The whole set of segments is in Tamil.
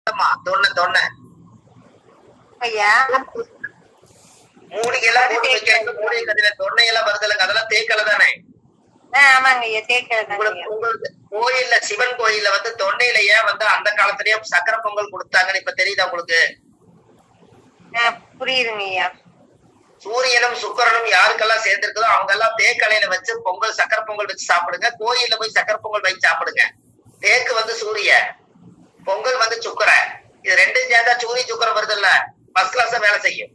தொன்னை தொன்னை ஐயா மூலிகையெல்லாம் போட்டு வைக்கிறது, மூலிகை கடையில தொன்னை எல்லாம் வருதுலங்க, அதெல்லாம் தேக்கலை தானே? ஆமாங்க ஐயா தேக்கிறது. உங்களுக்கு கோயில்ல, சிவன் கோயில்ல வந்து தொன்னையில ஏன் வந்து அந்த காலத்திலேயே சக்கரை பொங்கல் கொடுத்தாங்கன்னு இப்ப தெரியுதா உங்களுக்கு? புரியுதுங்க ஐயா. சூரியனும் சுக்கிரனும் யாருக்கெல்லாம் சேர்ந்திருக்குதோ அவங்க எல்லாம் தேக்கலையில வச்சு பொங்கல், சக்கரை பொங்கல் வச்சு சாப்பிடுங்க. கோயில்ல போய் சக்கரை பொங்கல் வச்சு சாப்பிடுங்க. தேக்கு வந்து சூரிய, பொங்கல் வந்து சுக்கர, இது ரெண்டும் சேர்ந்தா சூரிய சுக்கரம் வருது இல்ல, ஃபர்ஸ்ட் கிளாஸா வேலை செய்யும்.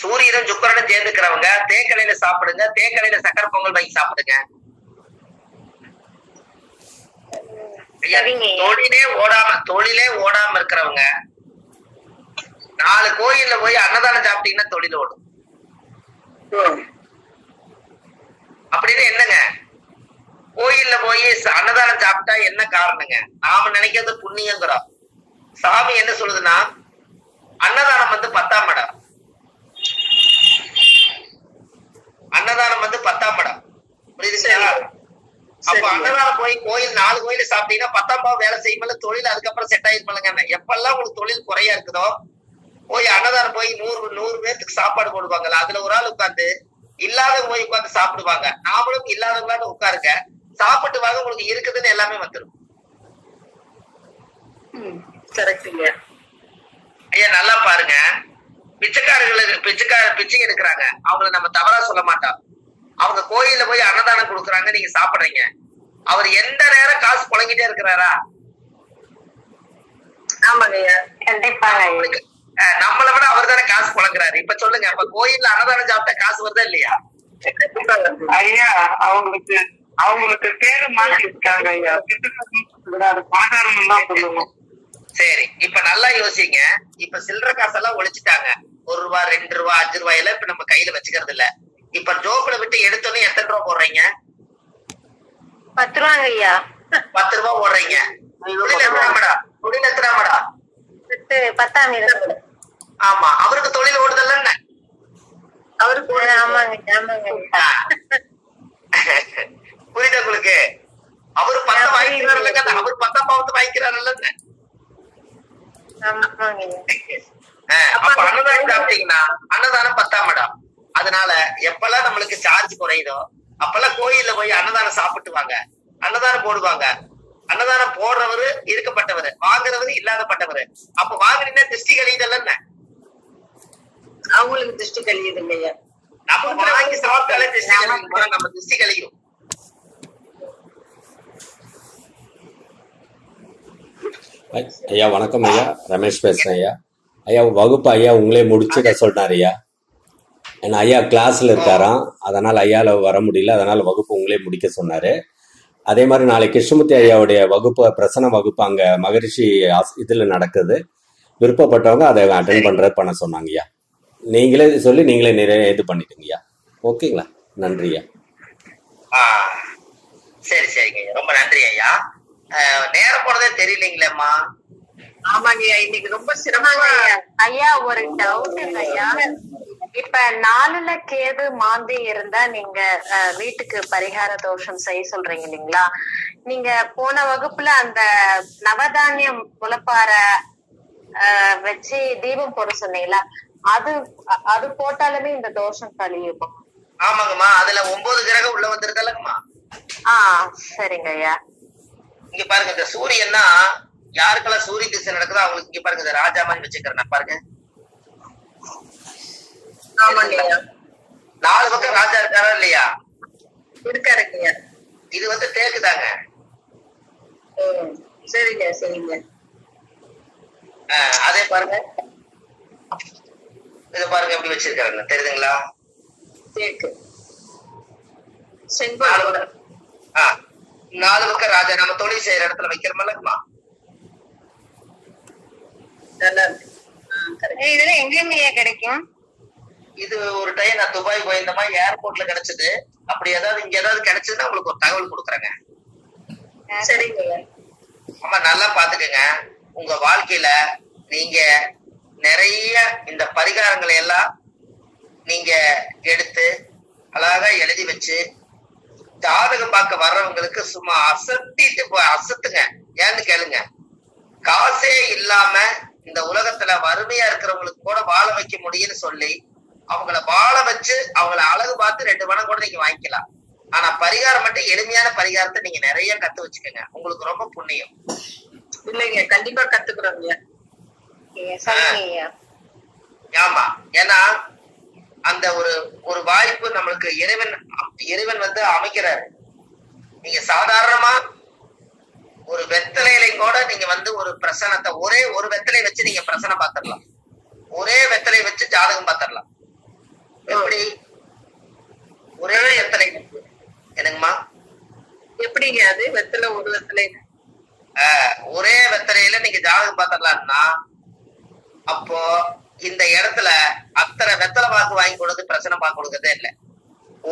சூரியனும் சுக்கரனும் சேர்ந்துக்கிறவங்க தேக்கலையில சாப்பிடுங்க, தேக்கலையில சக்கரை பொங்கல் வாங்கி சாப்பிடுங்க. தொழிலே ஓடாம இருக்கிறவங்க 4 கோயில்ல போய் அன்னதானம் சாப்பிட்டீங்கன்னா தொழில் ஓடும். அப்படின்னு என்னங்க, கோயில்ல போய் அன்னதானம் சாப்பிட்டா என்ன காரணங்க? நாம நினைக்கிறது புண்ணியங்கிறோம். சாமி என்ன சொல்லுதுன்னா, அன்னதானம் வந்து 10ஆம் இடம், அன்னதானம் வந்து 10ஆம் இடம். புரியுதுங்களா? அப்ப அன்னதானம் போய் கோயில் 4 கோயில சாப்பிட்டீங்கன்னா 10ஆம் பாவம் வேலை செய்யும்போது தொழில் அதுக்கப்புறம் செட் ஆயிருப்பாங்க. எப்பெல்லாம் உங்களுக்கு தொழில் குறையா இருக்குதோ போய் அன்னதானம் போய் 100 பேருக்கு சாப்பாடு போடுவாங்கல்ல, அதுல ஒரு ஆள் உட்காந்து இல்லாதவங்க போய் உட்காந்து சாப்பிடுவாங்க. நாமளும் இல்லாதவங்களால உட்காருங்க, சாப்பிட்டு வாங்க, உங்களுக்கு இருக்குதுன்னு எல்லாமே வந்துடும். ஐயா நல்லா பாருங்க, பிச்சை எடுக்கிறாங்க, அவங்கள நம்ம தவறா சொல்ல மாட்டோம். அவங்க கோயில்ல போய் அன்னதானம் கொடுக்குறாங்க, நீங்க சாப்பிடுறீங்க. அவர் எந்த நேரம் காசு புழங்கிட்டே இருக்கிறாரா? நம்மளை விட அவர் தானே காசு புழங்குறாரு. இப்ப சொல்லுங்க, இப்ப கோயில்ல அன்னதானம் சாப்பிட்டா காசு வருதா இல்லையா? ஐயா அவங்களுக்கு பேரு மாற்றி இருக்காங்க ஐயா, பாதாரம் தான் சொல்லுவோம். சரி, இப்ப நல்லா யோசிங்க. இப்ப சில்லற காசெல்லாம் ஒழிச்சுட்டாங்க. 1 ரூபா 2 ரூபா 5 ரூபாயெல்லாம் இப்ப நம்ம கையில வச்சுக்கிறது இல்ல. இப்ப ஜோப்புல விட்டு எடுத்தோன்னே எத்தனை ரூபா போடுறீங்க? 10 ரூபாங்க ஐயா. 10 ரூபா போடுறீங்க. தொழில் எத்தனாமடா? 10ஆம் இடம். ஆமா, அவருக்கு தொழில் ஓடுதல்ல என்ன? அவருக்கு ஆமாங்க ஆமாங்க. புரியுது உங்களுக்கு? அவரு 10 வாங்கிக்கிறாரு இல்லைங்க, அவரு 10ஆம் பாவத்தை வாங்கிக்கிறாரு இல்ல. அப்ப அன்னதானம் சாப்பிட்டீங்கன்னா அன்னதானம் 10ஆம் இடம். அதனால எப்பெல்லாம் நம்மளுக்கு சார்ஜ் குறையுதோ அப்பெல்லாம் கோயில்ல போய் அன்னதானம் சாப்பிட்டு வாங்க, அன்னதானம் போடுவாங்க. அன்னதானம் போடுறவரு இருக்கப்பட்டவரு, வாங்குறவரு இல்லாதப்பட்டவரு. அப்ப வாங்குறீங்கன்னா திருஷ்டி கழியுதல்ல என்ன? அவங்களுக்கு திருஷ்டி கழியுது இல்லையா? நம்ம வாங்கி சாப்பிட்டாலே திருஷ்டி கழியும், நம்ம திருஷ்டி கழியும். ஐயா வணக்கம் ஐயா, ரமேஷ் பேசுறேன் ஐயா. ஐயா வகுப்பு ஐயா உங்களே முடிச்சுக்க சொல்லிட்டார் ஐயா. ஏன்னா ஐயா கிளாஸ்ல இருக்காராம், அதனால ஐயால வர முடியல, அதனால வகுப்பு உங்களே முடிக்க சொன்னாரு. அதே மாதிரி நாளைக்கு கிருஷ்ணமூர்த்தி ஐயாவுடைய வகுப்பு, பிரசன வகுப்பு அங்க மகரிஷி இதுல நடக்குது. விருப்பப்பட்டவங்க அதை அட்டென்ட் பண்ண சொன்னாங்க ஐயா. நீங்களே சொல்லி நீங்களே நிறைய இது பண்ணிட்டுங்க ஐயா. ஓகேங்களா? நன்றி ஐயா. சரி சரிங்க ஐயா, ரொம்ப நன்றி ஐயா. நேரம் போனதே தெரியலீங்களேம்மா. ஆமாங்க ஐயா, இன்னைக்கு ரொம்ப சிரமமா ஐயா. ஒரு டவுட் ஐயா, இப்ப 4ல கேது மாந்தி இருந்தா நீங்க வீட்டுக்கு பரிகார தோஷம் செய்ய சொல்றீங்க இல்லைங்களா? நீங்க போன வகுப்புல அந்த நவதானியம் முளைப்பார வச்சு தீபம் போட சொன்னீங்களா? அது போட்டாலுமே இந்த தோஷம் கழியுமா? ஆமாங்கம்மா, அதுல 9 கிரகம் உள்ள வந்துருதல்லங்கம்மா. சரிங்க ஐயா. இங்க பாருங்க, இந்த சூரியன்னா யாருக்கெல்லாம் சூரிய திசை நடக்குதோ அவங்களுக்கு இங்க பாருங்க, இந்த ராஜா மாதிரி வச்சுக்கிறேன் பாருங்க. 4 பக்கம் ராஜா இருக்காரா இல்லையா? இருக்காருங்க. இது வந்து தேக்குதாங்க. சரிங்க சரிங்க. அதே பாருங்க, இது பாருங்க எப்படி வச்சிருக்காருங்க, தெரியுதுங்களா? தேக்கு. 4 பக்கம் ராஜா நம்ம தொழில் செய்யற இடத்துல வைக்கிறோம்லங்கம்மா. இதெல்லாம் எங்கெங்கயா கிடைக்கும்? இது ஒரு டைம் நான் துபாய் போயிருந்தமா, ஏர்போர்ட்ல கிடைச்சது. அப்படி ஏதாவது இங்க ஏதாவது கிடைச்சதுன்னா உங்களுக்கு ஒரு தகவல் கொடுக்குறேங்க. சரிங்க. ஆமா, நல்லா பாத்துக்கங்க. உங்க வாழ்க்கையில நீங்க நிறைய இந்த பரிகாரங்களை எல்லாம் நீங்க எடுத்து அழகா எழுதி வச்சு ஜாதகம் பார்க்க வர்றவங்களுக்கு சும்மா அசத்துங்க. ஏன்னு கேளுங்க, காசே இல்லாம இந்த உலகத்துல வறுமையா இருக்கிறவங்களுக்கு கூட வாழ வைக்க முடியும்னு சொல்லி அவங்கள வாழ வச்சு அவங்கள அழகு பார்த்து 2 பணம் கூட நீங்க வாங்கிக்கலாம். ஆனா பரிகாரம் மட்டும் எளிமையான பரிகாரத்தை நீங்க நிறைய கத்து வச்சுக்கோங்க, உங்களுக்கு ரொம்ப புண்ணியம். இல்லைங்க, கண்டிப்பா கத்துக்கிறோங்க. ஆமா, ஏன்னா அந்த ஒரு வாய்ப்பு நம்மளுக்கு இறைவன் வந்து அமைக்கிறாரு. நீங்க சாதாரணமா ஒரு வெத்தலையிலையும் கூட நீங்க வந்து ஒரு பிரசனத்தை ஒரே ஒரு வெத்தலை வச்சு நீங்க பிரசனம் பார்த்திடலாம். ஒரே வெத்தலை வச்சு ஜாதகம் பார்த்திடலாம். எப்படி? ஒரே வெத்தலை என்னங்கம்மா? எப்படிங்க அது வெத்தலை? ஒரு வெத்தலை ஒரே வெத்தலையில நீங்க ஜாதகம் பார்த்திடலாம்னா அப்போ இந்த இடத்துல அத்தனை வெத்தலை பாக்கு வாங்கி கொடுத்து பிரச்சனை பார்க்க கொடுக்கறதே இல்லை.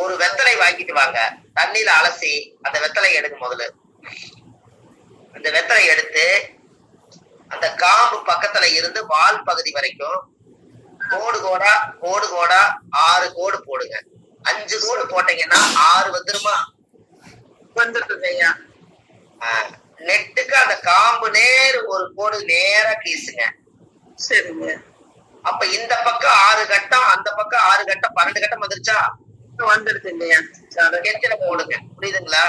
ஒரு வெத்தலை வாங்கிட்டு வாங்க, தண்ணியில அலசி அந்த வெத்தலை எடுக்க. முதல்ல அந்த வெத்தலை எடுத்து அந்த காம்பு பக்கத்துல இருந்து வால் பகுதி வரைக்கும் கோடு கோடா 6 கோடு போடுங்க. 5 கோடு போட்டீங்கன்னா 6 வந்துருமா? வந்துருக்குங்கய்யா. நெட்டுக்கு அந்த காம்பு நேர் ஒரு கோடு நேரா கீசுங்க. சரிங்க. அப்ப இந்த பக்கம் 6 கட்டம், அந்த பக்கம் 6 கட்டம், 12 கட்டம் வந்துருச்சா? வந்துருது இல்லையா? ஸ்கெட்சில போடுங்க. புரியுதுங்களா?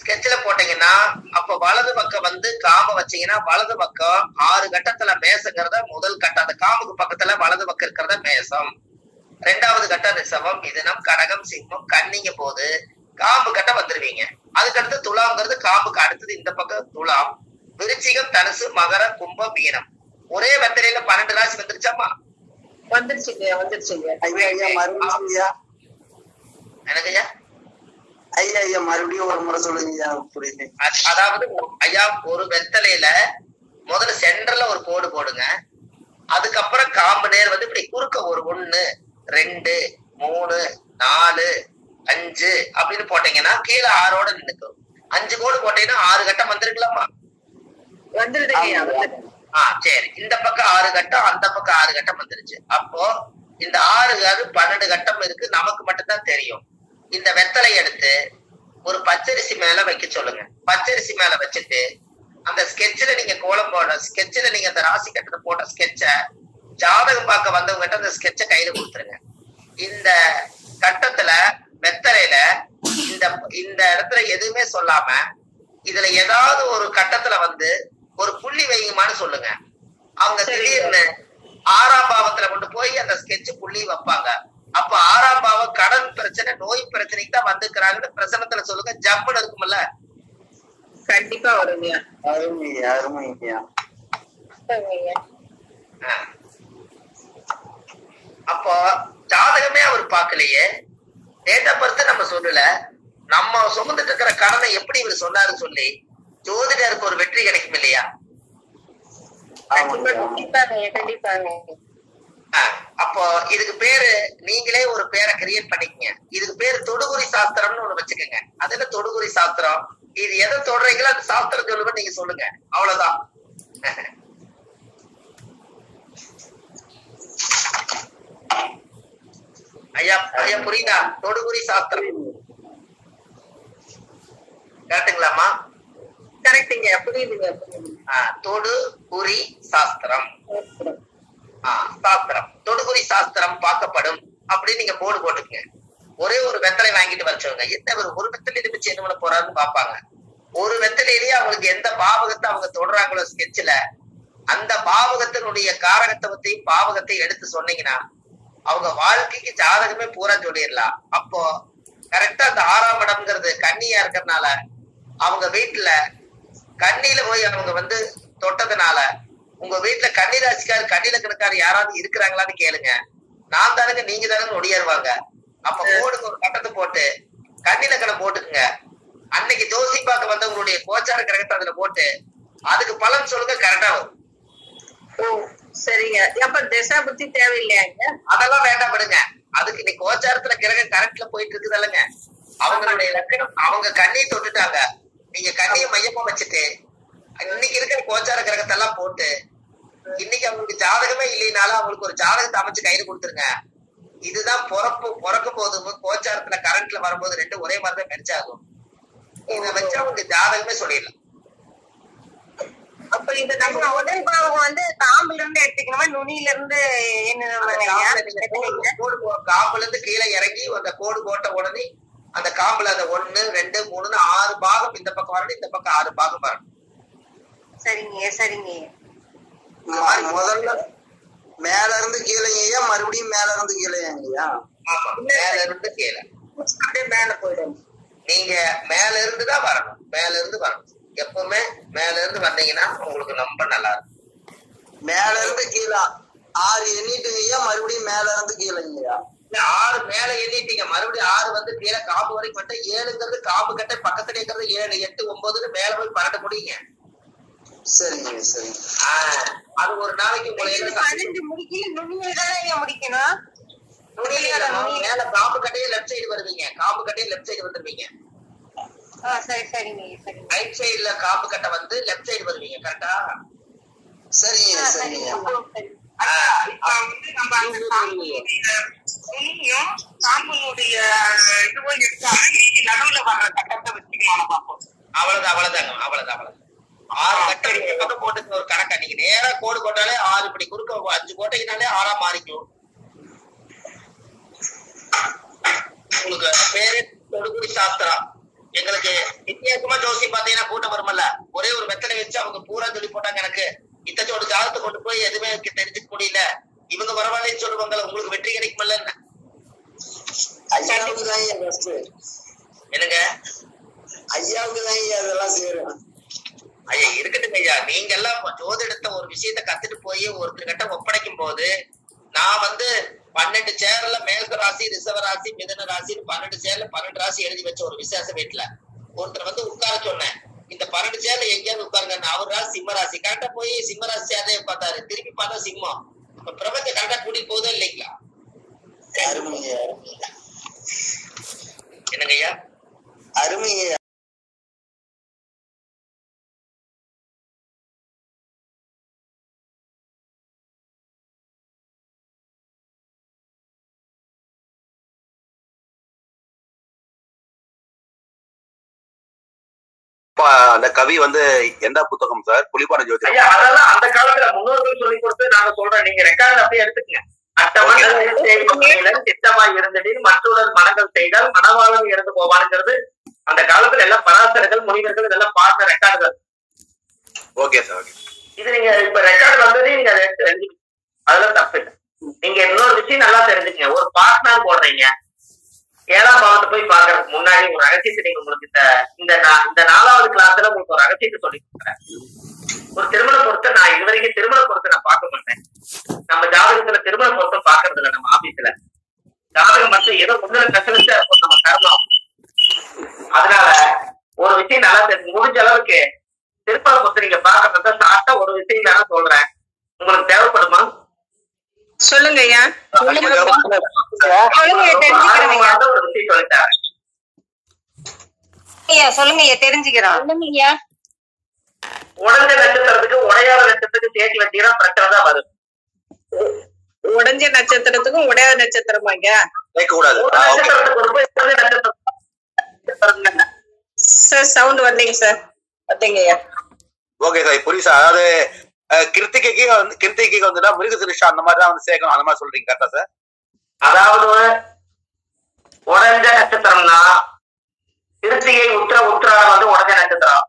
ஸ்கெட்சில போட்டீங்கன்னா அப்ப வலது பக்கம் வந்து காம்பை வச்சீங்கன்னா வலது பக்கம் 6 கட்டத்துல மேசங்கிறத முதல் கட்டம், அந்த காம்புக்கு பக்கத்துல வலது பக்கம் இருக்கிறத மேசம். 2வது கட்டம் ரிஷபம், மிதுனம், கடகம், சிம்மம், கன்னிங்க போது காம்பு கட்டம் வந்துருவீங்க. அதுக்கடுத்து துலாம்ங்கிறது காம்புக்கு அடுத்தது இந்த பக்கம் துலாம், விருச்சிகம், தனுசு, மகர, கும்பம், மீனம். ஒரே வெத்தலையில 12 ராசி வந்துருச்சாமா? வந்துருச்சுங்க. எனக்குயா ஐயா மறுபடியும் ஒரு முறை சொல்லுங்க. புரியுது. அதாவது ஐயா, ஒரு வெத்தலையில முதல்ல சென்டர்ல ஒரு கோடு போடுங்க. அதுக்கப்புறம் காம்பு நேர் வந்து இப்படி குறுக்க ஒரு 1 2 3 4 5 அப்படின்னு போட்டீங்கன்னா கீழே 6ஓட நின்னுக்கும். 5 கோடு போட்டீங்கன்னா 6 கட்டம் வந்துருக்கலாமா? வந்துருது. சரி, இந்த பக்கம் 6 கட்டம், அந்த பக்கம் 6 கட்டம் வந்துருச்சு. அப்போ இந்த 6 12 கட்டம் இருக்கு, நமக்கு மட்டும்தான் தெரியும். இந்த வெத்தலை எடுத்து ஒரு பச்சரிசி மேல வைக்க சொல்லுங்க. பச்சரிசி மேல வச்சுட்டு அந்த ஸ்கெட்சில நீங்க கோலம் போட, ஸ்கெட்சில நீங்க அந்த ராசி கட்டத்தை போட்ட ஸ்கெட்ச ஜாதகம் பார்க்க வந்தவங்க கிட்ட அந்த ஸ்கெட்ச கையில கொடுத்துருங்க. இந்த கட்டத்துல வெத்தலையில இந்த இடத்துல எதுவுமே சொல்லாம இதுல ஏதாவது ஒரு கட்டத்துல வந்து ஒரு புள்ளி வைங்கமான்னு சொல்லுங்க. அவங்க திடீர்னு 6ஆம் பாவத்துல கொண்டு போய் அந்த ஸ்கெட்ச் புள்ளி வைப்பாங்க. அப்ப 6ஆம் பாவம் கடன் பிரச்சனை, நோய் பிரச்சனைக்கு தான் வந்துக்கிறாங்கன்னு பிரசனத்துல சொல்லுங்க. ஜம்முன்னு இருக்கும்ல? கண்டிப்பா வருங்க. அருமையா. அப்போ ஜாதகமே அவர் பார்க்கலையே, டேட் ஆஃப் பர்த் நம்ம சொல்லல, நம்ம சுமந்துட்டு இருக்கிற கடனை எப்படி இவர் சொன்னாருன்னு சொல்லி ஜோதிடருக்கு ஒரு வெற்றி கிடைக்கும் இல்லையா? அப்போ இதுக்கு பேரு நீங்களே ஒரு பேரை கிரியேட் பண்ணிக்கங்க. இதுக்கு பேரு தொடுகுறி சாஸ்திரம்னு ஒண்ணு வச்சுக்கோங்க. அது என்ன தொடுகுறி சாஸ்திரம்? இது எதை தொடுறீங்களோ அந்த சாஸ்திரம் சொல்லுங்க, நீங்க சொல்லுங்க, அவ்வளவுதான். ஐயா புரியுதா? தொடுகுறி சாஸ்திரம் கரெக்டுங்களாமா? கரெக்டுங்க, புரியுதுங்க. தொடு குறி சாஸ்திரம், சாஸ்திரம், தொடுகுறி சாஸ்திரம் பார்க்கப்படும் அப்படின்னு நீங்க போர்டு போட்டுக்கங்க. ஒரே ஒரு வெத்தலை வாங்கிட்டு வச்சவங்க என்ன ஒரு வெத்தலை வச்சு என்ன பண்ண போறாருன்னு பாப்பாங்க. ஒரு வெத்தலையிலேயே அவங்களுக்கு எந்த பாவகத்தை அவங்க தொடுறாங்களோ ஸ்கெட்சில, அந்த பாவகத்தினுடைய காரகத்துவத்தையும் பாவகத்தையும் எடுத்து சொன்னீங்கன்னா அவங்க வாழ்க்கைக்கு ஜாதகமே பூரா சொல்லிடலாம். அப்போ கரெக்டா அந்த 6ஆம் இடம்ங்கிறது கன்னியா இருக்கிறதுனால அவங்க வீட்டுல கண்ணியில போய் அவங்க வந்து தொட்டதுனால உங்க வீட்டுல கன்னி ராசிக்காரு கண்ணில கிடக்காரு யாராவது இருக்கிறாங்களான்னு கேளுங்க. நான் தானுங்க நீங்க தானுங்க ஒடியாருவாங்க. அப்ப போடுங்க, ஒரு கட்டத்தை போட்டு கண்ணில கடை போட்டுக்குங்க. அன்னைக்கு ஜோசி பார்க்க வந்தவங்களுடைய கோச்சார கிரகத்தை அதுல போட்டு அதுக்கு பலன் சொல்லுங்க, கரெக்டா வரும். சரிங்க. அப்ப திசா புத்தி தேவையில்லையாங்க? அதெல்லாம் வேண்டாம், விடுங்க. அதுக்கு இன்னைக்கு கோச்சாரத்துல கிரகம் கரெக்ட்ல போயிட்டு இருக்குது இல்லைங்க. அவங்களுடைய லட்சணம் அவங்க கண்ணியை தொட்டுட்டாங்க. நீங்க கண்ணியை மையமா வச்சுட்டு இன்னைக்கு இருக்கிற கோச்சார கிரகத்தை எல்லாம் போட்டு இன்னைக்கு அவங்களுக்கு ஜாதகமே இல்லைனாலும் அவங்களுக்கு ஒரு ஜாதகத்தை அமைச்சு கையில கொடுத்துருங்க. இதுதான் பிறக்கும் போது கோச்சாரத்துல கரண்ட்ல வரும்போது ரெண்டு ஒரே மாதிரிதான் மெர்ஜ் ஆகும். இதை வச்சா உங்க ஜாதகமே சொல்லிடலாம். அப்ப இந்த நம்ம உடல் பாவம் வந்து காம்புல இருந்து எடுத்துக்கணுமா நுனியில இருந்து காம்புல இருந்து கீழே இறங்கி அந்த கோடு போட்ட உடனே அந்த காம்புல அந்த 1 2 3 6 பாகம் இந்த பக்கம் வரணும், இந்த பக்கம் 6 பாகம் வரணும். சரிங்க சரிங்க. முதல்ல மேல இருந்து கீழேங்கய்யா, மறுபடியும் மேல இருந்து கீழேங்கய்யா. ஆமா, மேல இருந்து கீழே அப்படியே மேல போயிடும். நீங்க மேல இருந்து தான் வரணும், மேல இருந்து வரணும். எப்பவுமே மேல இருந்து வந்தீங்கன்னா உங்களுக்கு ரொம்ப நல்லா இருக்கும். மேல இருந்து கீழே 6 எண்ணிட்டுங்கய்யா, மறுபடியும் மேல இருந்து கீழேங்கய்யா. 6 மேல எண்ணிட்டீங்க, மறுபடியும் 6 வந்து கீழே காம்பு வரைக்கும் மட்டும் 7ங்கிறது காம்பு கட்டை பக்கத்துல இருக்கிறது 7 8 9 மேல போய் 12 முடியுங்க. சரிங்க சரிங்க. அது ஒரு நாளைக்கு 15 முடிக்கல நுனியில முடிக்கணும். மேல காம்பு கட்டையே லெஃப்ட் சைடு வருவீங்க, காம்பு கட்டையே லெஃப்ட் சைடு வந்துருவீங்க. சரி சரிங்க சரி. ரைட் சைடுல காம்பு கட்டை வந்து லெஃப்ட் சைடு வருவீங்க. கரெக்டா? சரிங்க சரிங்க. இப்ப வந்து நம்ம அந்த காம்புடைய நுனியும் காம்புடைய இதுவும் எடுத்தாங்க நடுவுல வர்ற கட்டத்தை வச்சுக்கலாம் பார்ப்போம். அவ்வளவுதாங்க. 6 கட்டை நீங்க பக்கம் போட்டு ஒரு கணக்கா நீங்க நேரா கோடு போட்டாலே 6 இப்படி குறுக்க 5 கோட்டைக்குனாலே 6ஆ மாறிக்கும். உங்களுக்கு பேரு தொடுகுடி சாஸ்திரம். எங்களுக்கு வித்தியாசமா ஜோசி பாத்தீங்கன்னா கூட்டம் வருமல்ல, ஒரே ஒரு மெத்தனை வச்சு அவங்க பூரா சொல்லி போட்டாங்க. எனக்கு இத்தச்சோடு ஜாதத்தை கொண்டு போய் எதுவுமே தெரிஞ்சுக்க முடியல, இவங்க பரவாயில்லைன்னு சொல்லுவாங்க, உங்களுக்கு வெற்றி கிடைக்குமல்ல. ஐயாவுக்கு தான் ஐயா ஃபர்ஸ்ட். என்னங்க? ஐயாவுக்கு தான் ஐயா அதெல்லாம் செய்யறோம். ஐயா இருக்கட்டுங்க ஐயா, நீங்க எல்லாம் ஜோதிடத்தை ஒரு விஷயத்த கத்துட்டு போய் ஒருத்தர்கிட்ட ஒப்படைக்கும் போது, நான் வந்து 12 சேர்ல மேக ராசி, ரிஷவ ராசி, மிதுன ராசின்னு 12 சேர்ல 12 ராசி எழுதி வச்ச ஒரு விசேஷ வீட்டுல ஒருத்தர் வந்து உட்கார சொன்னேன். இந்த 12 சேர்ல எங்கேயாவது உட்காருங்க. அவர் ராசி சிம்ம ராசி. கரெக்டா போய் சிம்ம ராசி சேர்ந்தே பார்த்தாரு. திருப்பி பார்த்தா சிம்மம். இப்ப பிரபஞ்சம் கரெக்டா கூட்டிட்டு போதோ இல்லைங்களா? என்னங்க ஐயா? அருமையா. அந்த கவி வந்து எந்த புத்தகம் சார்? புலிப்பான ஜோதி. அதெல்லாம் அந்த காலத்துல முன்னோர்கள் சொல்லி கொடுத்து நாங்க சொல்றோம். நீங்க ரெக்கார்டு அப்படியே எடுத்துக்கங்க. சித்தமா இருந்தடி மற்றொரு மனங்கள் செய்தால் மனவாளன் இறந்து போவானுங்கிறது அந்த காலத்துல எல்லாம் பராசரர்கள் முனிவர்கள் இதெல்லாம் பார்த்த ரெக்கார்டுகள். Okay sir, okay. இது நீங்க இப்ப ரெக்கார்டு வந்ததே நீங்க அதை எடுத்து தெரிஞ்சுக்கணும். அதெல்லாம் தப்பு இல்லை. நீங்க இன்னொரு விஷயம் நல்லா தெரிஞ்சுக்கங்க. ஒரு பார்ட்னர் போடுறீங்க, 7ஆம் பாவத்தை போய் பாக்குறதுக்கு முன்னாடி ஒரு ரகசியத்தை நீங்க உங்களுக்கு இந்த 4வது கிளாஸ்ல உங்களுக்கு ஒரு ரகசியத்தை சொல்லி கொடுக்குறேன். ஒரு திருமண பொருத்த நான் இது வரைக்கும் திருமண பொருத்த நான் பார்க்க மாட்டேன். நம்ம ஜாதகத்துல திருமண பொருத்தம் பாக்குறது இல்லை. நம்ம ஆபீஸ்ல ஜாதகம் மட்டும் ஏதோ முன்னிலை ஸ்பெஷலிஸ்டா இருக்கும் நம்ம தரணும். அதனால ஒரு விஷயம் நல்லா தெரிஞ்சு முடிஞ்ச அளவுக்கு திருமண பொருத்த நீங்க பாக்குறத சாப்பிட்டா ஒரு விஷயம் நான் சொல்றேன். உங்களுக்கு தேவைப்படுமா? சொல்லுங்க ஐயா. ஒரு விஷயம் சொல்லிட்டாரு. சொல்லுங்க ஐயா, தெரிஞ்சுக்கிறோம். உடஞ்ச நட்சத்திரத்துக்கு உடையாத நட்சத்திரத்துக்கு சேர்த்து வச்சீங்கன்னா பிரச்சனை தான் வரும். உடஞ்ச நட்சத்திரத்துக்கும் உடையாத நட்சத்திரமாங்க கூடாது. சார் சவுண்ட் வரலைங்க சார். பார்த்தீங்க ஐயா. ஓகே சார், புரியுது சார். அதாவது கிருத்திகைக்கு வந்துட்டா மிருகசிருஷ்டா அந்த மாதிரி தான் வந்து சேர்க்கணும், அந்த மாதிரி சொல்றீங்க கரெக்டா சார்? அதாவது உடஞ்ச நட்சத்திரம்னா கிருத்திகை உத்திராடம் வந்து உடஞ்ச நட்சத்திரம்.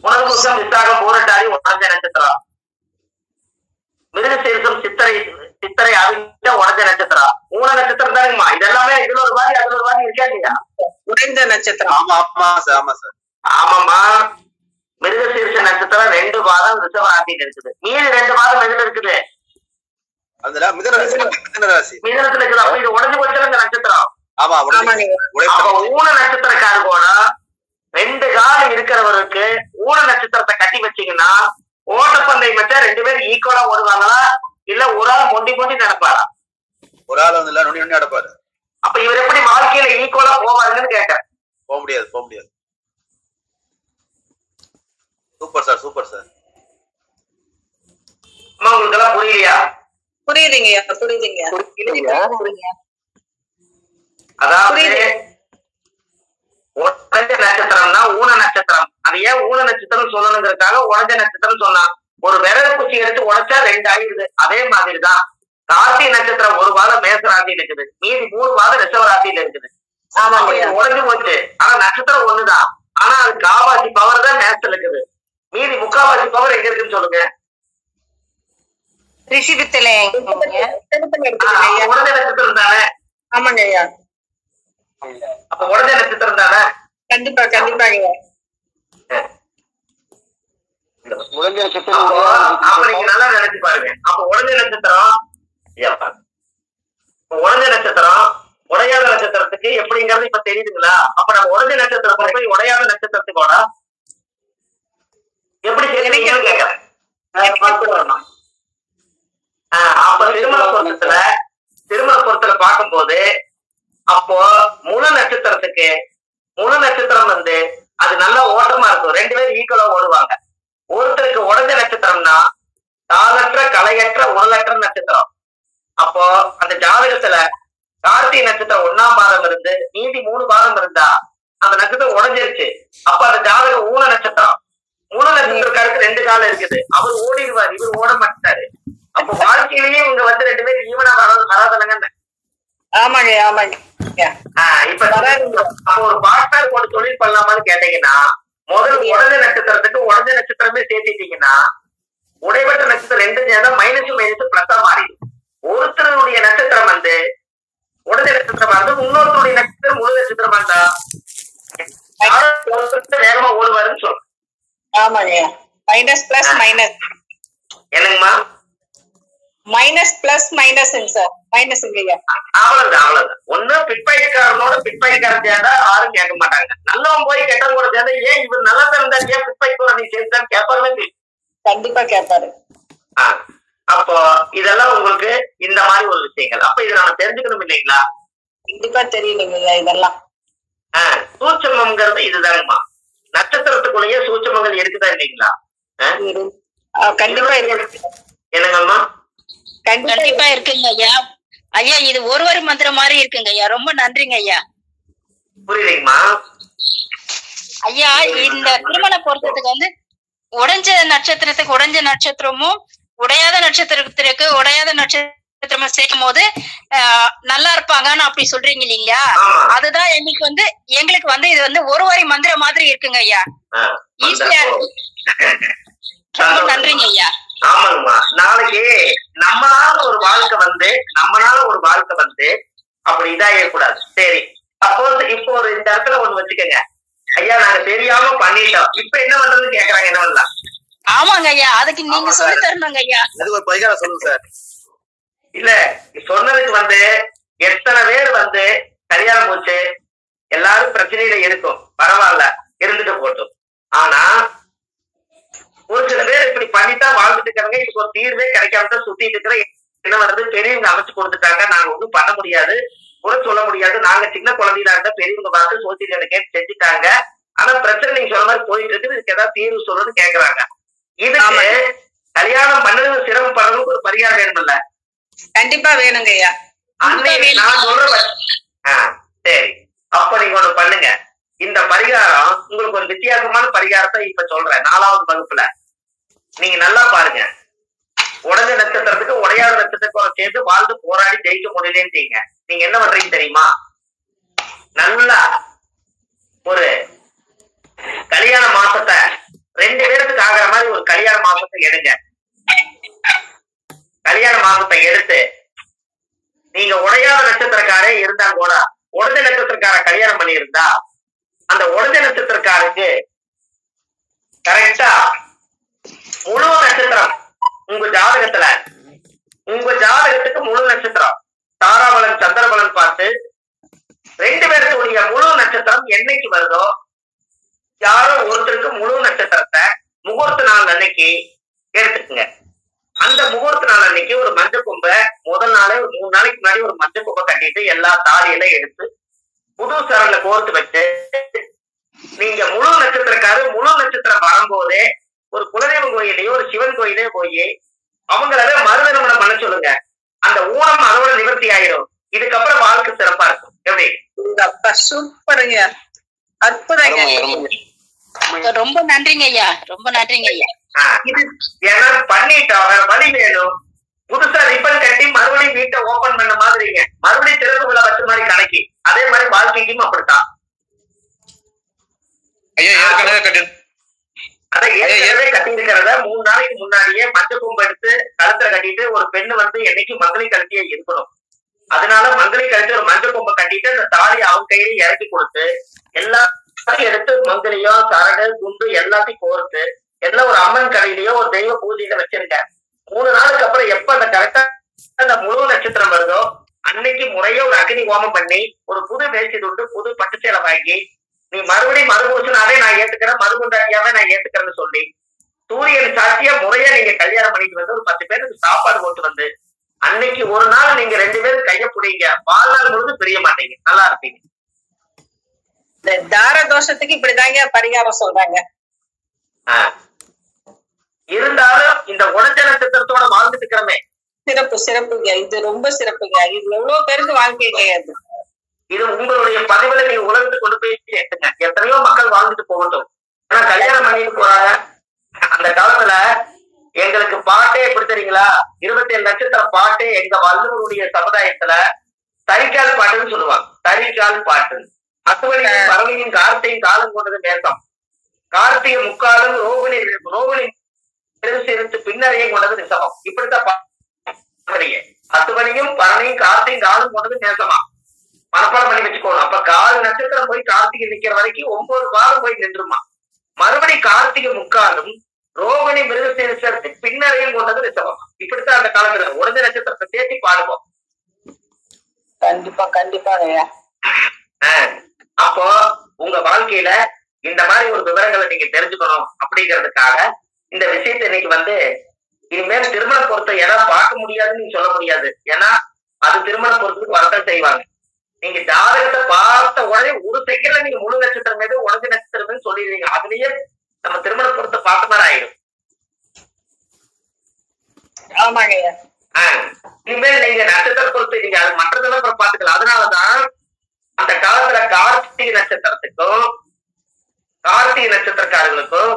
உணர்வுக்கம் விசாகம் பூரட்டாதி உடஞ்ச நட்சத்திரம். மிருகசீரிசம் சித்திரை அவிட்ட உடஞ்ச நட்சத்திரம். 3 நட்சத்திரம் தானுங்கம்மா. இதெல்லாமே இதுல ஒரு மாதிரி அதுல ஒரு மாதிரி இருக்கா இல்லையா? உடைந்த நட்சத்திரம். ஆமா ஆமா சார், ஆமா சார். ஆமாம்மா. மிருகசீரிஷ நட்சத்திரம் 2 பாதம் ரிஷப ராசின்னு இருக்குது. மீதி 2 பாதம் எதுல இருக்குது? அதுல மிதுன ராசி. மிதுனத்துல இருக்குது. அப்ப இது உடஞ்சு போச்சு இந்த நட்சத்திரம். ஆமா, ஊன நட்சத்திரக்காரு கூட 2 கால் இருக்கிறவருக்கு ஊன நட்சத்திரத்தை கட்டி வச்சீங்கன்னா ஓட்டப்பந்தயம் வச்சா 2 பேரும் ஈக்குவலா ஓடுவாங்களா, இல்ல ஒரு ஆள் மொண்டி நடப்பாரா? ஒரு ஆள் வந்து நுண்ணி நடப்பாரு. அப்ப இவர் எப்படி வாழ்க்கையில ஈக்குவலா போவாருன்னு கேட்கிறேன். போக முடியாது. Super sir, super sir. அம்மா உங்களுக்கு எல்லாம் புரியலையா? புரியுதுங்கய்யா புரியுதுங்க. அதாவது உடஞ்ச நட்சத்திரம்னா ஊன நட்சத்திரம். அது ஏன் ஊன நட்சத்திரம் சொல்லணுங்கிறதுக்காக உடஞ்ச நட்சத்திரம் சொன்னான். ஒரு விரல் குச்சி எடுத்து உடைச்சா 2 ஆயிடுது. அதே மாதிரிதான் கார்த்திகை நட்சத்திரம் ஒரு வாரம் மேச ராசியில இருக்குது, மீதி 3 வாரம் ரிஷப ராசியில இருக்குது. உடஞ்சு போச்சு. ஆனா நட்சத்திரம் ஒண்ணுதான். ஆனா அது காவாசி பவர் தான் மேசத்துல இருக்குது. மீதி முக்காவாசி பவர் எங்க இருக்குன்னு சொல்லுங்க. ரிஷிபத்துல உடஞ்ச நட்சத்திரம் தானே? ஆமாங்க ஐயா. அப்ப உடஞ்ச நட்சத்திரம் தானே? கண்டிப்பா கண்டிப்பாங்க. அப்ப நீங்க நல்லா நினைச்சு பாருங்க. அப்ப உடஞ்ச நட்சத்திரம் உடஞ்ச நட்சத்திரம் உடையாத நட்சத்திரத்துக்கு எப்படிங்கிறது இப்ப தெரியுதுங்களா? அப்ப நம்ம உடஞ்ச நட்சத்திரத்தை போய் உடையாத நட்சத்திரத்துக்கோட எப்படி தெரியுதுன்னு கேட்கறேன். அப்ப திருமண பொருத்தத்துல பார்க்கும்போது அப்போ முழு நட்சத்திரம் வந்து அது நல்ல ஓட்டமா இருக்கும். 2 பேரும் ஈக்குவலா ஓடுவாங்க. ஒருத்தருக்கு உடஞ்ச நட்சத்திரம்னா தாளற்ற கலையற்ற உடலற்ற நட்சத்திரம். அப்போ அந்த ஜாதகத்துல கார்த்திகை நட்சத்திரம் 1ஆம் பாதம் இருந்து மீதி 3 பாதம் இருந்தா அந்த நட்சத்திரம் உடஞ்சிருச்சு. அப்ப அந்த ஜாதகம் ஊன நட்சத்திரம். ஊன நட்சத்திரக்காருக்கு 2 காலம் இருக்குது. அவர் ஓடிடுவார், இவர் ஓட மாட்டாரு. அப்ப வாழ்க்கையிலேயே இவங்க வந்து 2 பேரும் ஈவனா வராதலங்க. ஆமாங்க ஆமாங்க. இப்ப அப்ப ஒரு பார்ட்னர் போட்டு தொழில் பண்ணலாமான்னு கேட்டீங்கன்னா முதல் உடஞ்ச நட்சத்திரத்துக்கு உடஞ்ச நட்சத்திரமே சேர்த்திட்டீங்கன்னா உடைபட்ட நட்சத்திரம் 2 சேர்ந்தா மைனஸ் பிளஸா மாறிடும். ஒருத்தருடைய நட்சத்திரம் வந்து உடஞ்ச நட்சத்திரமா இருந்து இன்னொருத்தருடைய நட்சத்திரம் முழு நட்சத்திரமா இருந்தா வேகமா ஓடுவாருன்னு சொல்றேன். ஆமாங்க. மைனஸ் பிளஸ் மைனஸ் என்னங்கம்மா? மைனஸ் பிளஸ் மைனஸ்ங்க சார். மைனஸ் இல்லையா? அவ்வளவுதான். ஒண்ணு பிட்பாய்க்காரனோட பிட்பாய்க்காரன் சேர்ந்தா யாரும் கேட்க மாட்டாங்க. நல்லவன் போய் கெட்டவன் கூட சேர்ந்தா ஏன் இவர் நல்லா இருந்தா ஏன் பிட்பாய்க்கோட நீ சேர்ந்தான்னு கேட்பாருன்னு கண்டிப்பா கேட்பாரு. அப்போ இதெல்லாம் உங்களுக்கு இந்த மாதிரி ஒரு விஷயங்கள். அப்ப இதை நம்ம தெரிஞ்சுக்கணும் இல்லைங்களா? கண்டிப்பா தெரியணுங்க இதெல்லாம். சூட்சமங்கிறது இதுதாங்கம்மா. நட்சத்திரத்துக்குள்ளேயே சூட்சமங்கள் இருக்குதா இல்லைங்களா? கண்டிப்பா இருக்கு. என்னங்கம்மா? கண்டிப்பா இருக்குங்க ஐயா. ஐயா இது ஒரு மந்திரம் மாதிரி இருக்குங்க ஐயா. ரொம்ப நன்றிங்க ஐயா. புரியுதுங்கம்மா? ஐயா இந்த திருமண பொருத்தத்துக்கு வந்து உடைஞ்ச நட்சத்திரத்துக்கு உடைஞ்ச நட்சத்திரமும் உடையாத நட்சத்திரத்திற்கு உடையாத நட்சத்திரமும் சேர்க்கும் போது நல்லா இருப்பாங்கன்னு அப்படி சொல்றீங்க இல்லைங்களா? அதுதான் எங்களுக்கு வந்து இது வந்து ஒரு மந்திரம் மாதிரி இருக்குங்க ஐயா. ஈஸியா இருக்கு. ரொம்ப நன்றிங்க ஐயா. ஆமாங்கம்மா. நாளைக்கு நம்மளால ஒரு வாழ்க்கை வந்து அப்படி இதாகக்கூடாது. சரி, சப்போஸ் இப்போ ஒரு இந்த இடத்துல ஒண்ணு வச்சுக்கோங்க. ஐயா நாங்க தெரியாம பண்ணிட்டோம், இப்ப என்ன பண்றதுன்னு கேக்குறாங்க. என்ன பண்ணலாம்? ஆமாங்க ஐயா, அதுக்கு நீங்க சொல்லி தரணுங்க ஐயா. அதுக்கு ஒரு பரிகாரம் சொல்லுங்க சார். இல்ல சொன்னதுக்கு வந்து எத்தனை பேர் வந்து கல்யாணம் போச்சு, எல்லாரும் பிரச்சனையில இருக்கும், பரவாயில்ல இருந்துட்டு போட்டோம். ஆனா ஒரு சில பேர் இப்படி பண்ணித்தான் வாழ்ந்துட்டு இருக்காங்க. இதுக்கு ஒரு தீர்வே கிடைக்காம சுத்திட்டு இருக்கிற என்ன வருது, பெரியவங்க அமைச்சு கொடுத்துட்டாங்க, நாங்க ஒன்றும் பண்ண முடியாது, கூட சொல்ல முடியாது, நாங்க சின்ன குழந்தையா இருந்தா பெரியவங்க பார்த்து சோசியல் கேட்டு செஞ்சுட்டாங்க. ஆனா பிரச்சனை நீங்க சொன்ன மாதிரி போயிட்டு இருக்குது, இதுக்கு ஏதாவது தீர்வு சொல்றதுன்னு கேக்குறாங்க. இதுக்கு கல்யாணம் பண்ணது சிரமப்படுறதுக்கு ஒரு பரிகாரம் வேணும்ல? கண்டிப்பா வேணுங்க ஐயா. நான் சொல்றேன். சரி, அப்ப நீங்க ஒண்ணு பண்ணுங்க. இந்த பரிகாரம் உங்களுக்கு ஒரு வித்தியாசமான பரிகாரத்தை இப்ப சொல்றேன். 4வது வகுப்புல நீங்க நல்லா பாருங்க. உடஞ்ச நட்சத்திரத்துக்கு உடையாத நட்சத்திரத்துக்கு சேர்ந்து வாழ்ந்து போராடி ஜெயிக்க முடியலன்னு நீங்க என்ன பண்றீங்க தெரியுமா? நல்லா ஒரு கல்யாண மாசத்தை 2 பேருக்கு ஆகிற மாதிரி ஒரு கல்யாண மாசத்தை எடுங்க. கல்யாண மாசத்தை எடுத்து நீங்க உடையாத நட்சத்திரக்காரே இருந்தா கூட உடஞ்ச நட்சத்திரக்கார கல்யாணம் பண்ணி இருந்தா அந்த உடஞ்ச நட்சத்திரக்காருக்கு கரெக்டா முழு நட்சத்திரம் உங்க ஜாதகத்துக்கு முழு நட்சத்திரம் தாராபலன் சந்திரபலன் பார்த்து 2 பேருடைய முழு நட்சத்திரம் என்னைக்கு வருதோ யாரோ ஒருத்தருக்கு முழு நட்சத்திரத்தை முகூர்த்த நாள் அன்னைக்கு எடுத்துக்குங்க. அந்த முகூர்த்த நாள் அன்னைக்கு ஒரு மஞ்சள் கொம்பை முதல் நாளே ஒரு 3 நாளைக்கு முன்னாடி ஒரு மஞ்சள் கொம்பை கட்டிட்டு எல்லா தாலியெல்லாம் எடுத்து புது சரண்ல கோர்த்து வச்சு நீங்க முழு நட்சத்திரம் வரும்போதே ஒரு குலதெய்வம் கோயிலையோ ஒரு சிவன் கோயிலே போய் அவங்களவே மறுதிருமணம் பண்ண சொல்லுங்க. அந்த ஊனம் அதோட நிவர்த்தி ஆயிடும். இதுக்கப்புறம் வாழ்க்கை சிறப்பா இருக்கும். எப்படி? சூப்பருங்க, அற்புதங்க. ரொம்ப நன்றிங்க ஐயா, ரொம்ப நன்றிங்க ஐயா. இது ஏன்னா பண்ணிட்டோம், வேற வழி வேணும். புதுசா ரிப்பன் கட்டி மறுபடியும் வீட்டை ஓபன் பண்ண மாதிரிங்க, மறுபடியும் திறப்புகளை வச்ச மாதிரி கணக்கு. அதே மாதிரி வாழ்க்கைக்கும் அப்படித்தான். அதை ஏற்கனவே கட்டி இருக்கிறத 3 நாளைக்கு முன்னாடியே மஞ்சள் கொம்பு எடுத்து கழுத்துல கட்டிட்டு, ஒரு பெண்ணு வந்து என்னைக்கு மங்களி கழுத்தியே இருக்கணும், அதனால மங்களி கழுத்து ஒரு மஞ்சள் கொம்பை கட்டிட்டு அந்த தாலி அவங்க கையில இறக்கி கொடுத்து எல்லாத்தையும் எடுத்து மங்கலியோ சரடு குண்டு எல்லாத்தையும் கோர்த்து எல்லாம் ஒரு அம்மன் கடையிலயோ ஒரு தெய்வ பூஜையில வச்சிருக்கேன். 3 நாளுக்கு அப்புறம் எப்ப அந்த கரெக்டா அந்த முழு நட்சத்திரம் வருதோ அன்னைக்கு முறைய ஒரு அக்னி ஹோமம் பண்ணி ஒரு புது வேஷ்டி துண்டு புது பட்டு சேலை வாங்கி நீ மறுபடியும் மறுபூசனாவே நான் ஏத்துக்கிறேன், மறுபுண்டாட்டியாவே நான் ஏத்துக்கிறேன்னு சொல்லி சூரியன் சாட்சியா முறையா நீங்க கல்யாணம் பண்ணிட்டு வந்து ஒரு 10 பேருக்கு சாப்பாடு போட்டு வந்து அன்னைக்கு ஒரு நாள் நீங்க 2 பேரும் கைய பிடிங்க, வாழ்நாள் முழுது பிரிய மாட்டீங்க, நல்லா இருப்பீங்க. இந்த தார தோஷத்துக்கு இப்படிதாங்க பரிகாரம் சொல்றாங்க. இருந்தாலும் இந்த உடஞ்ச நட்சத்திரத்தோட வாழ்ந்துட்டு இருக்கிறமே சிறப்பு சிறப்புங்க, இது ரொம்ப சிறப்புங்க. இது எவ்வளவு பேருக்கு வாழ்க்கை கிடையாது. இது உங்களுடைய பதிவுல நீங்க உலகத்துக்கு கொண்டு போய் சேர்த்துங்க. எத்தனையோ மக்கள் வாழ்ந்துட்டு போகட்டும். ஆனா கல்யாணம் பண்ணிட்டு போறாங்க. அந்த காலத்துல எங்களுக்கு பாட்டே எப்படி தெரியுங்களா, 27 நட்சத்திர பாட்டு எங்க வள்ளுவருடைய சமுதாயத்துல தரிக்கால் பாட்டுன்னு சொல்லுவாங்க. தரிக்கால் பாட்டு அசுவனியும் பரவனியும் கார்த்தியும் காலம் கொண்டது நேசம், கார்த்திகை முக்காலும் ரோகிணி சேர்த்து பின்னரையும் கொண்டது நிசமம். இப்படித்தான் அசுவனியும் பரணியும் கார்த்தியும் காலம் கொண்டது நேசமா மனப்பாடம் பண்ணி வச்சுக்கோணும். அப்ப 4 நட்சத்திரம் போய் கார்த்திகை நிக்கிற வரைக்கும் 9 வாரம் போய் நின்றுமா. மறுபடி கார்த்திகை முக்காலும் ரோகிணி மிருகசீரிசத்து பின்னரையும் கொண்டது ரிசவம். இப்படித்தான் அந்த காலத்துல உடஞ்ச நட்சத்திரத்தை சேர்த்து பாடுவோம். கண்டிப்பா கண்டிப்பா. அப்போ உங்க வாழ்க்கையில இந்த மாதிரி ஒரு விவரங்களை நீங்க தெரிஞ்சுக்கணும் அப்படிங்கிறதுக்காக இந்த விஷயத்தை இன்னைக்கு வந்து இனிமேல் திருமண பொருத்தம் ஏன்னா பார்க்க முடியாதுன்னு நீங்க சொல்ல முடியாது. ஏன்னா அது திருமண பொருத்தத்துக்கு வரத்தான் செய்வாங்க. நீங்க ஜாதகத்தை பார்த்த உடனே ஒரு செகண்ட்ல நீங்க முழு நட்சத்திரம் மீது உடஞ்ச நட்சத்திரம் சொல்லிடுவீங்க. அதுலயே நம்ம திருமண பொருத்த பார்த்த மாதிரி ஆயிடும். ஆமாங்க. இனிமேல் நீங்க நட்சத்திர பொறுத்து நீங்க அது மற்றதெல்லாம் அப்புறம் பாத்துக்கலாம். அதனாலதான் அந்த காலத்துல கார்த்திகை நட்சத்திரத்துக்கும் கார்த்திகை நட்சத்திரக்காரர்களுக்கும்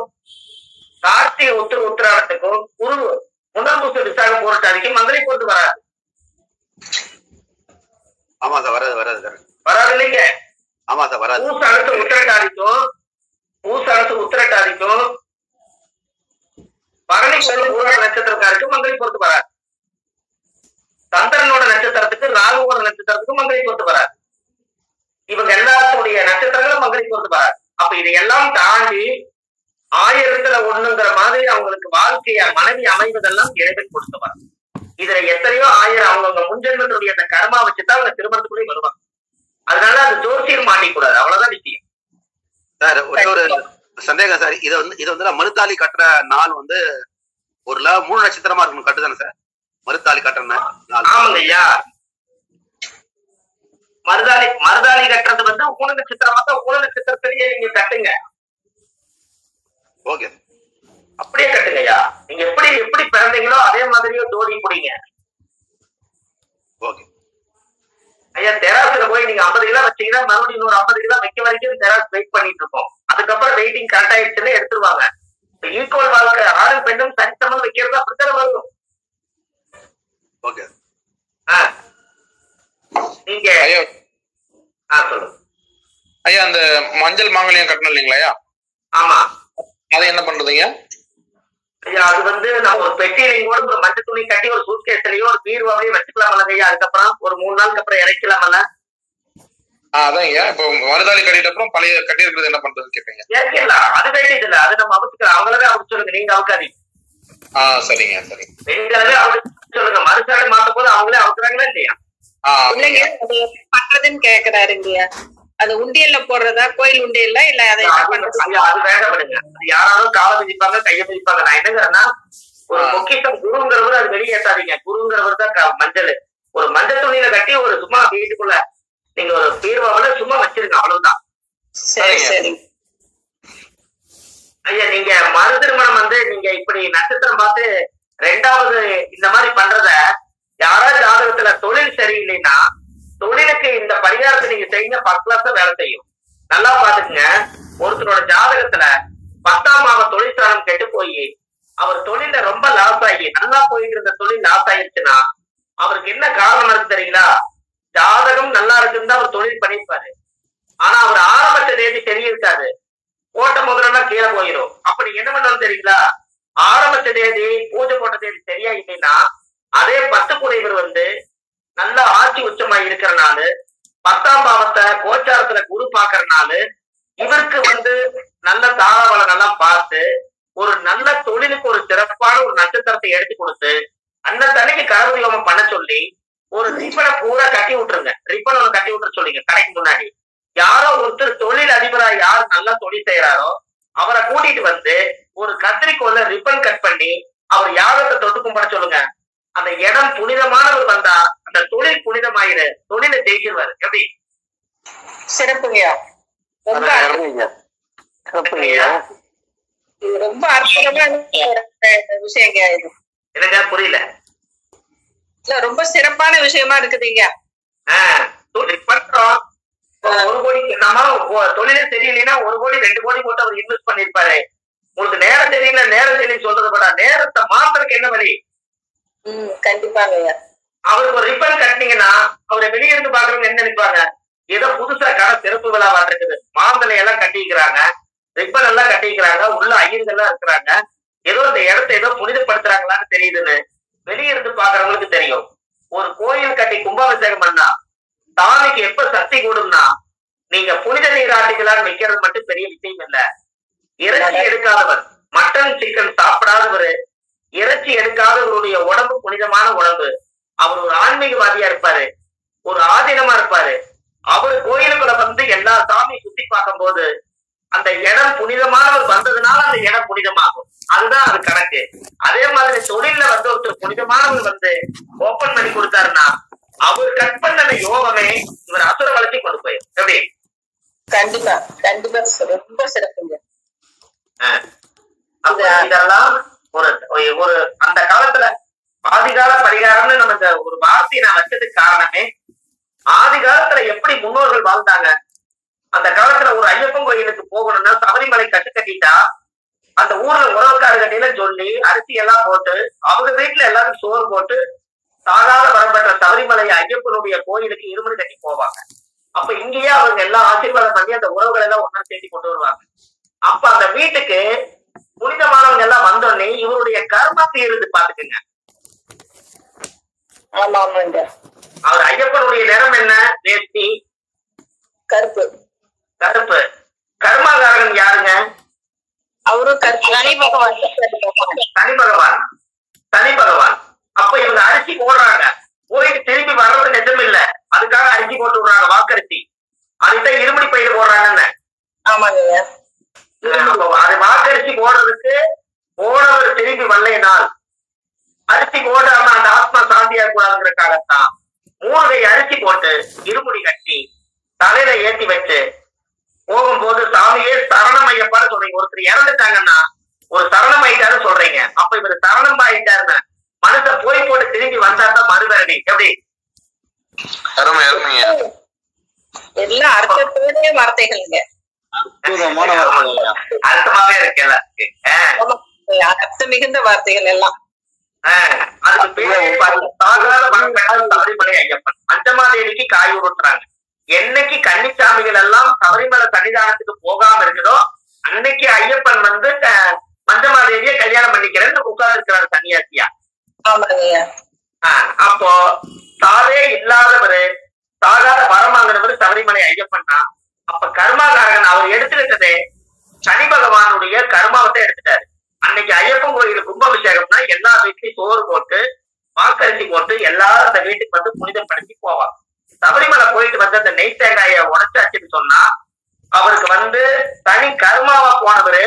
கார்த்திகை உத்திராடத்துக்கும் குரு முதல் விசாகம் போராட்டாதிக்கும் மதுரை போட்டு வராது. ஆமா சார், வராது வராது வராது இல்லைங்க. ஆமா சார் வராது. பூச அடுத்து உத்திரட்டாதிக்கும் பரணி பூராட நட்சத்திரக்காருக்கு மங்கை பொறுத்து வராது. சந்திரனோட நட்சத்திரத்துக்கு ராகுவோட நட்சத்திரத்துக்கு மங்கை பொறுத்து வராது. இவங்க எல்லாத்துடைய நட்சத்திரங்களும் மங்கை பொறுத்து வராது. அப்ப இதையெல்லாம் தாண்டி 1000ல் 1ங்கிற மாதிரி அவங்களுக்கு வாழ்க்கைய மனைவி அமைவதெல்லாம் இறைவன் கொடுத்து வராது. இதுல எத்தனையோ 1000 அவங்கவுங்க முன்ஜென்மத்தினுடைய அந்த கர்மா வச்சுதான் அவங்க திருமணத்துக்குள்ளே வருவாங்க. அதனால அது ஜோசியம் மாட்டிக்கூடாது, அவ்வளவுதான் விஷயம். சார் ஒரே ஒரு சந்தேகம் சார், இதை வந்து மறுத்தாலி கட்டுற நாள் வந்து ஒரு 3 நட்சத்திரமா இருக்கணும் கட்டுதானே சார்? மறுத்தாலி கட்டுற நாள். ஆமாங்க ஐயா, மருதாளி கட்டுறது வந்து ஊன நட்சத்திரமா தான் ஊன நட்சத்திரத்திலேயே நீங்க கட்டுங்க. ஓகே, அப்படியே கட்டுங்க ஐயா. நீங்க எப்படி பிறந்தீங்களோ அதே மாதிரியே ஜோடி பிடிங்க. ஓகே ஐயா, தெராசுல போய் நீங்க 50 கிலோ வச்சீங்கன்னா மறுபடியும் இன்னொரு 50 கிலோ வைக்க வரைக்கும் தெராஸ் வெயிட் பண்ணிட்டு இருக்கோம். அதுக்கப்புறம் வெயிட்டிங் கரெக்ட் ஆயிடுச்சுன்னு எடுத்துருவாங்க. ஈக்குவல் வாழ்க்கை ஆணும் பெண்ணும் சரிசமம் வைக்கிறது அப்படித்தானே வரும். ஓகே நீங்க சொல்லுங்க ஐயா. அந்த மஞ்சள் மாங்கல்யம் கட்டணும் இல்லைங்களா ஐயா? ஆமா. அதை என்ன பண்றதுங்க ஐயா? அது வந்து நம்ம ஒரு பெட்டியிலையும் கூட ஒரு மஞ்சள் துணி கட்டி ஒரு சூட்கேஸ்லயோ ஒரு பீர்வாவையும் வச்சுக்கலாமல்ல ஐயா? அதுக்கப்புறம் ஒரு 3 நாளுக்கு அப்புறம் இறக்கலாமல்ல? அதான் ஐயா. இப்போ மருதாளி கட்டிட்டு அப்புறம் பழைய கட்டி இருக்கிறது என்ன பண்றதுன்னு கேட்பீங்க? இறக்கலாம், அது வேண்டியது இல்லை. அது நம்ம அவுத்துக்கலாம். அவங்களவே அவுத்து சொல்லுங்க, நீங்க அவுக்காதீங்க. சரிங்க சரிங்க. பெண்களவே அவுத்து சொல்லுங்க. மறுசாடு மாத்த போது அவங்களே அவுக்குறாங்களா இல்லையா? இல்லைங்க, அது பண்றதுன்னு கேக்குறாரு இல்லையா? அது உண்டியல்ல போடுறதா, கோயில் உண்டியல்ல இல்ல? அதை அது வேண்டப்படுங்க. அது யாராலும் காலை மிதிப்பாங்க, கையை மிதிப்பாங்க. நான் என்னங்கிறேன்னா, ஒரு பொக்கிஷம் குருங்கிறவர் அது வெளியேற்றாதீங்க. குருங்கிறவர் தான் மஞ்சள் ஒரு மஞ்சள் துணியில கட்டி ஒரு சும்மா வீட்டுக்குள்ள நீங்க ஒரு பீர்வாவில சும்மா வச்சிருங்க, அவ்வளவுதான். சரி சரி ஐயா, நீங்க மறு திருமணம் வந்து நீங்க இப்படி நட்சத்திரம் பார்த்து 2வது இந்த மாதிரி பண்றத யாராவது ஜாதகத்துல தொழில் சரியில்லைன்னா தொழிலுக்கு இந்த பரிகாரத்தை நீங்க செய்யுங்க, ஃபர்ஸ்ட் கிளாஸ் வேலை செய்யும். நல்லா பாத்துக்குங்க, ஒருத்தரோட ஜாதகத்துல 10ஆம் பாவ தொழில் ஸ்தானம் கெட்டு போய் அவர் தொழில ரொம்ப லாஸ் ஆகி நல்லா போயிட்டு இருந்த தொழில் லாஸ் ஆயிடுச்சுன்னா அவருக்கு என்ன காரணம் இருக்கு தெரியுங்களா? ஜாதகம் நல்லா இருக்குன்னு தான் அவர் தொழில் பண்ணிருப்பாரு, ஆனா அவர் ஆரம்பிச்ச தேதி தெரியிருக்காது, போட்ட முதலாம் கீழே போயிடும். அப்ப நீங்க என்ன பண்ணணும் தெரியுங்களா? ஆரம்பிச்ச தேதி பூஜை போட்ட தேதி சரியா இல்லைன்னா அதே 10 குறைவர் நல்ல ஆட்சி உச்சமா இருக்கிறனால 10ஆம் பாவத்தை கோச்சாரத்துல குரு பாக்குறனால இவருக்கு நல்ல தாராவளம் எல்லாம் பார்த்து ஒரு நல்ல தொழிலுக்கு ஒரு சிறப்பான ஒரு நட்சத்திரத்தை எடுத்து கொடுத்து அன்னத்தன்னைக்கு கரவதி ஹோமம் பண்ண சொல்லி ஒரு ரிப்பனை பூரா கட்டி விட்டுருங்க. ரிப்பன் ஒண்ணு கட்டி விட்டுற சொல்லிங்க கடைக்கு முன்னாடி. யாரோ ஒருத்தர் தொழில் அதிபரா யார் நல்லா தொழில் செய்யறாரோ அவரை கூட்டிட்டு ஒரு கத்திரிக்கோல ரிப்பன் கட் பண்ணி அவர் யாகத்தை தொட்டு கும்பிட சொல்லுங்க. அந்த இடம் புனிதமானவர் வந்தா அந்த தொழில் புனிதமாயிரு, தொழிலை ஜெயிச்சிருவாரு. எப்படி? சிறப்புங்கய்யா, ரொம்ப இது ரொம்ப அற்புதமான விஷயங்க. இது எனக்கு புரியல. இல்ல ரொம்ப சிறப்பான விஷயமா இருக்குதுங்க. பண்றோம் 1 கோடி, நம்ம தொழிலே தெரியலன்னா 1 கோடி 2 கோடி போட்டு அவர் இன்வெஸ்ட் பண்ணிருப்பாரு. உங்களுக்கு நேரம் தெரியல, நேரம் தெரியல சொல்றது கூட நேரத்தை மாத்திரக்கு என்ன வழி? கண்டிப்பாங்க. அவருக்கு ஒரு ரிப்பன் கட்டினீங்கன்னா அவரை வெளியே இருந்து பாக்குறவங்க என்ன நினைப்பாங்க? ஏதோ புதுசா கடை சிறப்பு விழாவா இருக்குது, மாந்தலை எல்லாம் கட்டிக்கிறாங்க, ரிப்பன் எல்லாம் கட்டிக்கிறாங்க, உள்ள ஐயர்கள்லாம் இருக்கிறாங்க, ஏதோ இந்த இடத்த ஏதோ புனிதப்படுத்துறாங்களான்னு தெரியுதுன்னு வெளியே இருந்து பாக்குறவங்களுக்கு தெரியும். ஒரு கோயில் கட்டி கும்பாபிஷேகம் பண்ணா சாமிக்கு எப்ப சக்தி கூடும்னா நீங்க புனித நீராட்டிகளான்னு வைக்கிறது மட்டும் பெரிய விஷயம் இல்ல. இறைச்சி எடுக்காதவர், மட்டன் சிக்கன் சாப்பிடாதவர், இறைச்சி எடுக்காதவருடைய உடம்பு புனிதமான உடம்பு. அவர் ஒரு ஆன்மீகவாதியா இருப்பாரு, ஒரு ஆதீனமா இருப்பாரு. அவர் கோயிலுக்குள்ள எல்லா சாமியும் சுத்தி பார்க்கும் போது அந்த இடம் புனிதமானவர் வந்ததுனால அந்த இடம் புனிதமாகும். அதுதான் அது கணக்கு. அதே மாதிரி தொழில ஒருத்தர் புனிதமானவர் ஓபன் பண்ணி கொடுத்தாருன்னா அவர் கட் பண்ண யோகமே இவர் அசுர வளர்ச்சி கொண்டு போயிடும். எப்படி? கண்டிப்பா கண்டிப்பா ரொம்ப சிறப்புங்க. இதெல்லாம் ஒரு ஒரு அந்த காலத்துல ஆதிகால பரிகாரம்னு நம்ம ஒரு வார்த்தையை நான் வச்சதுக்கு காரணமே ஆதி காலத்துல எப்படி முன்னோர்கள் வாழ்ந்தாங்க. அந்த காலத்துல ஒரு ஐயப்பன் கோயிலுக்கு போகணும்னா சபரிமலை கட்டிட்டா அந்த ஊர்ல உறவுக்காரு கட்டியில சொல்லி அரிசி எல்லாம் போட்டு அவங்க வீட்டுல எல்லாரும் சோறு போட்டு சாதாரண வரப்பட்ட சபரிமலை ஐயப்பனுடைய கோயிலுக்கு இருமுறை கட்டி போவாங்க. அப்ப இங்கேயே அவங்க எல்லாம் ஆசீர்வாதம் பண்ணி அந்த உறவுகளை எல்லாம் ஒன்னா சேர்த்து கொண்டு வருவாங்க. அப்ப அந்த வீட்டுக்கு புனிதமானவங்க எல்லாம் வந்தோடனே இவருடைய கர்ம தீருது பாத்துக்குங்க. ஆமா ஆமாங்க. அவர் ஐயப்பனுடைய நிறம் என்ன? வேஷ்டி கருப்பு. கருப்பு. கர்மாகாரன் யாருங்க? அவரும் கருப்பு. சனி பகவான். சனி பகவான். சனி பகவான். அப்ப இவங்க அரிசி போடுறாங்க, போயிட்டு திரும்பி வர்றது நிஜம் இல்ல, அதுக்காக அரிசி போட்டு விடுறாங்க, வாக்கரிசி. அதுதான் இருமுடி பயிர் போடுறாங்கன்னு. ஆமாங்க. அது வாக்கரிசி போடுறதுக்கு போனவர் திரும்பி வரலைனால் அரிசி போடாம அந்த ஆத்மா சாந்தியா கூடாதுங்கிறதுக்காகத்தான் 3 கை அரிசி போட்டு இருமுடி கட்டி தலையில ஏத்தி வச்சு போகும்போது சாமியே சரணம் ஐயப்பான்னு சொல்றீங்க. ஒருத்தர் இறந்துட்டாங்கன்னா ஒரு சரணம் ஆயிட்டாரு சொல்றீங்க. அப்ப இவர் சரணம் ஆயிட்டாருன்னு மனுஷன் போய் போட்டு திரும்பி வந்தாதான் மறுவரணி. எப்படி? எல்லாம் அர்த்தத்தோட வார்த்தைகளுங்க. அர்த்தமாவே இருக்கு எல்லாத்துக்கு. அர்த்தம் மிகுந்த வார்த்தைகள் எல்லாம். அதுக்கு பேரு சபரிமலை ஐயப்பன். மஞ்சமாதேவிக்கு காய் உருட்டுறாங்க. என்னைக்கு கன்னிச்சாமிகள் எல்லாம் சபரிமலை சன்னிதானத்துக்கு போகாம இருக்குதோ அன்னைக்கு ஐயப்பன் மஞ்சமாதேவிய கல்யாணம் பண்ணிக்கிறேன்னு உட்கார்ந்து இருக்கிறாரு சன்னியாசியா. அப்போ சாவே இல்லாதவரு சாகாத வரம் வாங்கினவரு சபரிமலை ஐயப்பன் தான். அப்ப கர்மாகாரகன் அவர் எடுத்துக்கிட்டதே சனி பகவானுடைய கர்மாவத்தை எடுத்துட்டாரு. அன்னைக்கு ஐயப்பன் கோயில் கும்பாபிஷேகம்னா எல்லா வீட்லயும் சோறு போட்டு வாக்கரிசி போட்டு எல்லாரும் அந்த வீட்டுக்கு புனிதப்படுத்தி போவாங்க. சபரிமலை போயிட்டு அந்த நெய் தேங்காய உடைச்சாச்சுன்னு சொன்னா அவருக்கு தனி கர்மாவா போனவரு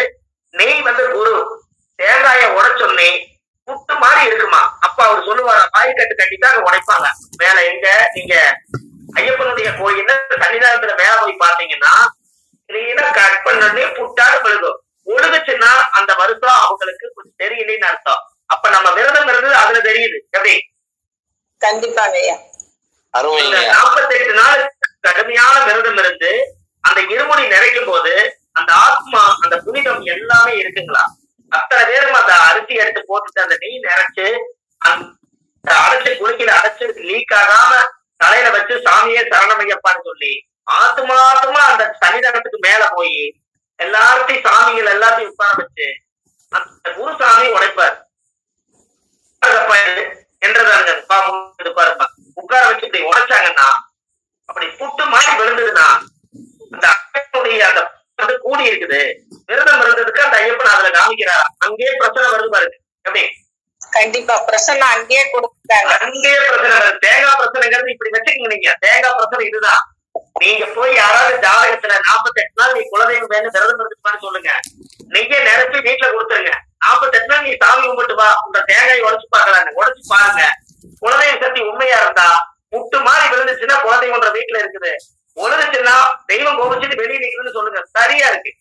நெய் குரு தேங்காய உடைச்சொன்னே புட்டு மாதிரி இருக்குமா. அப்ப அவர் சொல்லுவாரு வாய்க்கட்டு கட்டிதான் அங்க உடைப்பாங்க. மேல எங்க நீங்க ஐயப்பனுடைய கோயில் சன்னிதானத்துல மேல போய் பாத்தீங்கன்னா கிளீனா கட் பண்ணே புட்டாடு விழுகும். ஒழுகுச்சுன்னா அந்த வருஷம் அவங்களுக்கு கொஞ்சம் தெரியலன்னு அர்த்தம். அப்ப நம்ம விரதம் இருந்து அதுல தெரியுது. எப்படி? கண்டிப்பாங்க ஐயா. அருமைங்க. 48 நாள் கடுமையான விரதம் இருந்து அந்த இருமுடி நிறைக்கும் போது அந்த ஆத்மா அந்த புனிதம் எல்லாமே இருக்குங்களா. அத்தனை பேரும் அந்த அரிசி எடுத்து போட்டுட்டு அந்த நெய் நிறைச்சு அந்த அடைச்சு குளிக்கிற அடைச்சு லீக் ஆகாம தலையில வச்சு சாமியே சரணமையப்பான்னு சொல்லி ஆத்மாத்மா அந்த சன்னிதானத்துக்கு மேல போய் எல்லாத்தையும் சாமிகள் எல்லாத்தையும் உட்கார வச்சு அந்த குருசாமி உடைப்பார் என்றதாங்க பாருப்பா உட்கார வச்சு இப்படி உடைச்சாங்கன்னா அப்படி புட்டு மாதிரி விழுந்ததுன்னா அந்த ஐயனுடைய அந்த வந்து கூடி இருக்குது. விரதம் இருந்ததுக்கு அந்த ஐயப்பன் அதுல காமிக்கிறாரா. அங்கேயே பிரச்சனை வருது பாருங்க. எப்படி கண்டிப்பா பிரச்சனை அங்கேயே கொடுத்தாங்க. அங்கேயே பிரச்சனை வருது. தேங்காய் பிரச்சனைங்கிறது இப்படி வச்சுக்கோங்க. நீங்க தேங்காய் பிரச்சனை இதுதான். நீங்க போய் யாராவது ஜாதகத்துல 48 நாள் நீ குலதெய்வம் வேணும் விரதம் இருந்துப்பான்னு சொல்லுங்க. நெய்ய நினைச்சு வீட்டுல கொடுத்துருங்க. 48 நாள் நீ சாமி கும்பிட்டு வா. உங்க தேங்காய் உடைச்சு பாக்கலாங்க. உடைச்சு பாருங்க. குலதெய்வ சக்தி உண்மையா இருந்தா முட்டு மாதிரி விழுந்துச்சுன்னா குலதெய்வம்ன்ற வீட்டுல இருக்குது. உழுதுச்சுன்னா தெய்வம் கோபிச்சுட்டு வெளியே நிக்குதுன்னு சொல்லுங்க. சரியா இருக்கு.